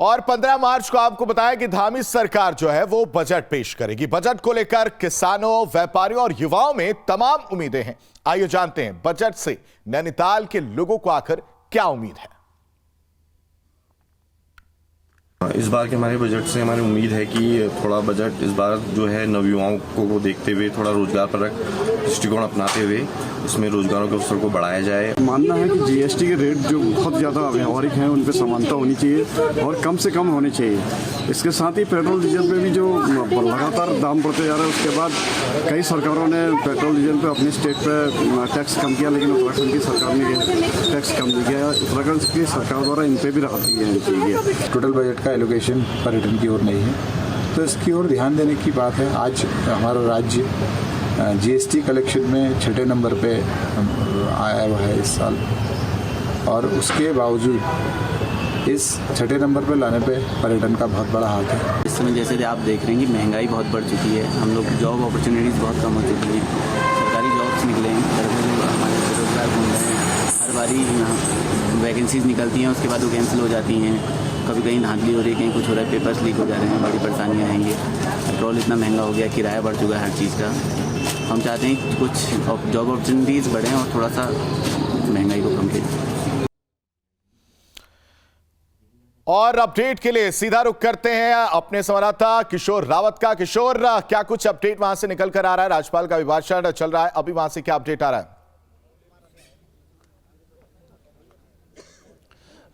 और 15 मार्च को आपको बताया कि धामी सरकार जो है वो बजट पेश करेगी। बजट को लेकर किसानों, व्यापारियों और युवाओं में तमाम उम्मीदें हैं। आइए जानते हैं बजट से नैनीताल के लोगों को आखिर क्या उम्मीद है। इस बार के हमारे बजट से हमारी उम्मीद है कि थोड़ा बजट इस बार जो है नवयुवाओं को देखते हुए थोड़ा रोजगार परक दृष्टिकोण अपनाते हुए इसमें रोजगारों के अवसर को बढ़ाया जाए। मानना है कि जीएसटी के रेट जो बहुत ज़्यादा व्यावहारिक हैं उन पर समानता होनी चाहिए और कम से कम होने चाहिए। इसके साथ ही पेट्रोल डीजल पे भी जो लगातार दाम बढ़ते जा रहे हैं, उसके बाद कई सरकारों ने पेट्रोल डीजल पे अपने स्टेट पे टैक्स कम किया, लेकिन उत्तराखंड की सरकार ने टैक्स कम नहीं किया। उत्तराखंड की सरकार द्वारा इन पर भी राहत दी जानी चाहिए। टोटल बजट का एलोकेशन पर्यटन की ओर नहीं है, तो इसकी ओर ध्यान देने की बात है। आज हमारा राज्य जीएसटी कलेक्शन में 6ठे नंबर पे आया हुआ है इस साल, और उसके बावजूद इस 6ठे नंबर पे लाने पे पर्यटन का बहुत बड़ा हाथ है। इस समय जैसे आप देख रहे हैं कि महंगाई बहुत बढ़ चुकी है, हम लोग जॉब अपॉर्चुनिटीज़ बहुत कम हो चुकी है, सरकारी जॉब्स निकले हैं, हमारे बेरोजगार घूम रहे हैं। हर बारी वैकेंसीज निकलती हैं, उसके बाद वो कैंसिल हो जाती हैं। कभी कहीं धांधली हो रही है, कहीं कुछ हो रहा है, पेपर्स लीक हो जा रहे हैं, बड़ी परेशानियाँ आएंगी। पेट्रोल इतना महंगा हो गया, किराया बढ़ चुका है हर चीज़ का। हम चाहते हैं कि कुछ जॉब अपॉर्चुनिटीज़ बढ़ें और थोड़ा सा महंगाई को कम करें। और अपडेट के लिए सीधा रुख करते हैं अपने संवाददाता किशोर रावत का। किशोर, क्या कुछ अपडेट वहां से निकल कर आ रहा है? राज्यपाल का अभिभाषण चल रहा है, अभी वहां से क्या अपडेट आ रहा है?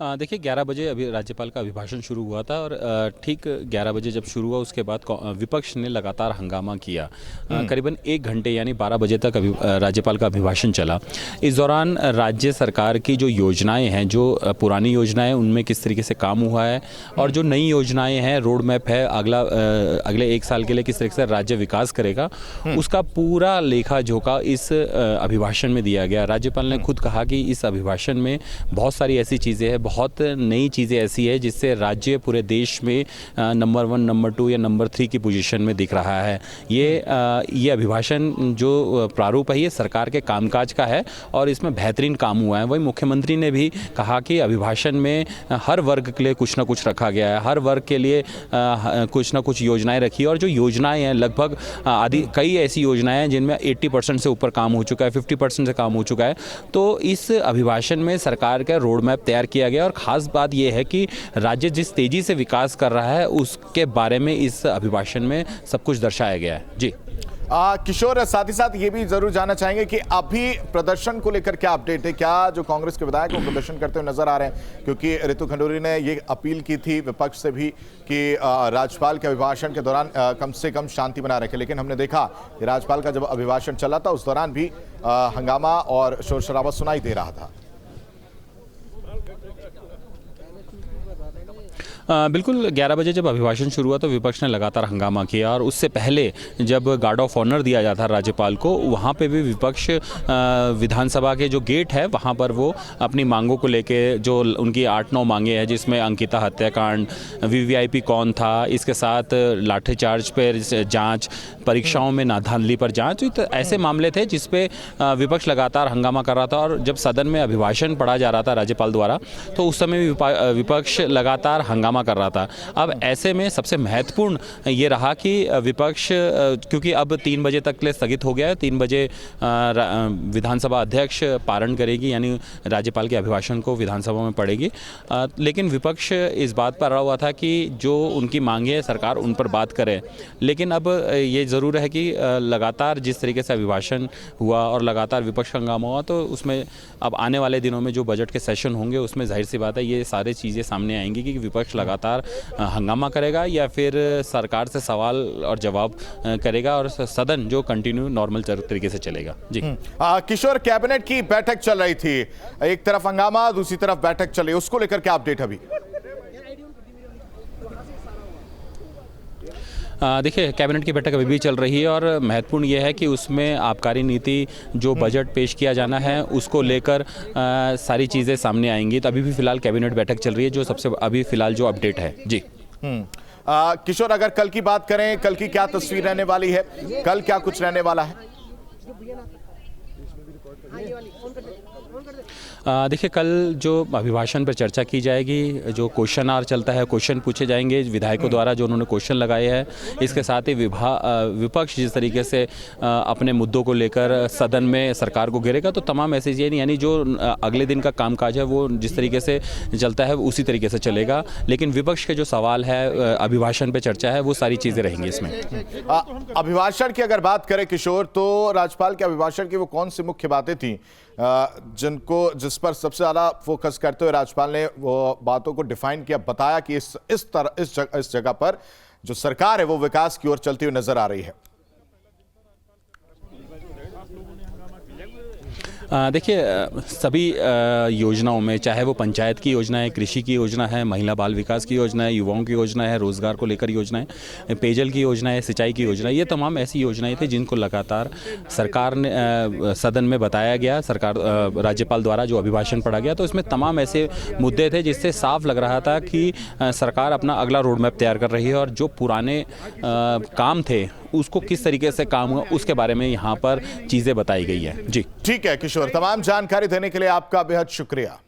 देखिए 11 बजे अभी राज्यपाल का अभिभाषण शुरू हुआ था और ठीक 11 बजे जब शुरू हुआ उसके बाद विपक्ष ने लगातार हंगामा किया। करीबन 1 घंटे यानी 12 बजे तक राज्यपाल का अभिभाषण चला। इस दौरान राज्य सरकार की जो योजनाएं हैं, जो पुरानी योजनाएं उनमें किस तरीके से काम हुआ है और जो नई योजनाएं हैं, रोड मैप है अगले 1 साल के लिए किस तरीके से राज्य विकास करेगा, उसका पूरा लेखा जोखा इस अभिभाषण में दिया गया। राज्यपाल ने खुद कहा कि इस अभिभाषण में बहुत सारी ऐसी चीज़ें हैं, बहुत नई चीज़ें ऐसी है जिससे राज्य पूरे देश में नंबर 1, नंबर 2 या नंबर 3 की पोजीशन में दिख रहा है। ये अभिभाषण जो प्रारूप है ये सरकार के कामकाज का है और इसमें बेहतरीन काम हुआ है। वही मुख्यमंत्री ने भी कहा कि अभिभाषण में हर वर्ग के लिए कुछ ना कुछ रखा गया है, हर वर्ग के लिए कुछ ना कुछ योजनाएं रखी और जो योजनाएं हैं लगभग कई ऐसी योजनाएं हैं जिनमें 80% से ऊपर काम हो चुका है, 50% से काम हो चुका है। तो इस अभिभाषण में सरकार का रोड मैप तैयार किया गया और ख़ास बात यह है कि राज्य जिस तेज़ी से विकास कर रहा है उसके बारे में इस अभिभाषण में सब कुछ दर्शाया गया है। जी किशोर, साथ ही साथ ये भी जरूर जानना चाहेंगे कि अभी प्रदर्शन को लेकर क्या अपडेट है? क्या जो कांग्रेस के विधायक वो प्रदर्शन करते हुए नजर आ रहे हैं? क्योंकि रितु खंडूरी ने ये अपील की थी विपक्ष से भी कि राज्यपाल के अभिभाषण के दौरान कम से कम शांति बना रखे, लेकिन हमने देखा कि राज्यपाल का जब अभिभाषण चला था उस दौरान भी हंगामा और शोर शराबा सुनाई दे रहा था। बिल्कुल 11 बजे जब अभिभाषण शुरू हुआ तो विपक्ष ने लगातार हंगामा किया और उससे पहले जब गार्ड ऑफ ऑनर दिया जाता राज्यपाल को, वहाँ पे भी विपक्ष विधानसभा के जो गेट है वहाँ पर वो अपनी मांगों को लेके, जो उनकी 8-9 मांगे हैं जिसमें अंकिता हत्याकांड, वीवीआईपी कौन था, इसके साथ लाठीचार्ज पर जांच, परीक्षाओं में धांधली पर जांच, तो ऐसे मामले थे जिस पे विपक्ष लगातार हंगामा कर रहा था। और जब सदन में अभिभाषण पढ़ा जा रहा था राज्यपाल द्वारा तो उस समय विपक्ष लगातार हंगामा कर रहा था। अब ऐसे में सबसे महत्वपूर्ण ये रहा कि विपक्ष, क्योंकि अब 3 बजे तक के लिए स्थगित हो गया है, 3 बजे विधानसभा अध्यक्ष पारण करेगी यानी राज्यपाल के अभिभाषण को विधानसभा में पढ़ेगी, लेकिन विपक्ष इस बात पर रहा हुआ था कि जो उनकी मांगे है सरकार उन पर बात करे। लेकिन अब ये ज़रूर है कि लगातार जिस तरीके से अभिभाषण हुआ और लगातार विपक्ष का हंगामा हुआ तो उसमें अब आने वाले दिनों में जो बजट के सेशन होंगे उसमें जाहिर सी बात है ये सारी चीज़ें सामने आएंगी कि विपक्ष लगातार हंगामा करेगा या फिर सरकार से सवाल और जवाब करेगा और सदन जो कंटिन्यू नॉर्मल तरीके से चलेगा। जी किशोर, कैबिनेट की बैठक चल रही थी, एक तरफ हंगामा दूसरी तरफ बैठक चल रही, उसको लेकर क्या अपडेट अभी? देखिए कैबिनेट की बैठक अभी भी चल रही है और महत्वपूर्ण यह है कि उसमें आबकारी नीति जो बजट पेश किया जाना है उसको लेकर सारी चीज़ें सामने आएंगी। तो अभी भी फिलहाल कैबिनेट बैठक चल रही है, जो सबसे अभी फिलहाल जो अपडेट है। जी किशोर, अगर कल की बात करें, कल की क्या तस्वीर रहने वाली है? कल क्या कुछ रहने वाला है? देखिए, कल जो अभिभाषण पर चर्चा की जाएगी, जो क्वेश्चन आवर चलता है, क्वेश्चन पूछे जाएंगे विधायकों द्वारा जो उन्होंने क्वेश्चन लगाए हैं। इसके साथ ही विपक्ष जिस तरीके से अपने मुद्दों को लेकर सदन में सरकार को घेरेगा, तो तमाम ऐसी चीज़ें यानी जो अगले दिन का कामकाज है वो जिस तरीके से चलता है उसी तरीके से चलेगा। लेकिन विपक्ष के जो सवाल है, अभिभाषण पर चर्चा है, वो सारी चीज़ें रहेंगी इसमें। अभिभाषण की अगर बात करें किशोर, तो राज्यपाल के अभिभाषण की वो कौन सी मुख्य बातें थी जिस पर सबसे ज्यादा फोकस करते हुए राज्यपाल ने वो बातों को डिफाइन किया, बताया कि इस जगह पर जो सरकार है वो विकास की ओर चलती हुई नजर आ रही है? देखिए, सभी योजनाओं में, चाहे वो पंचायत की योजना है, कृषि की योजना है, महिला बाल विकास की योजना है, युवाओं की योजना है, रोजगार को लेकर योजना है, पेयजल की योजना है, सिंचाई की योजना है, ये तमाम ऐसी योजनाएं थी जिनको लगातार सरकार ने सदन में बताया गया, राज्यपाल द्वारा जो अभिभाषण पढ़ा गया, तो इसमें तमाम ऐसे मुद्दे थे जिससे साफ लग रहा था कि सरकार अपना अगला रोड मैप तैयार कर रही है और जो पुराने काम थे उसको किस तरीके से काम हुआ उसके बारे में यहाँ पर चीज़ें बताई गई है। जी ठीक है किशोर, तमाम जानकारी देने के लिए आपका बेहद शुक्रिया।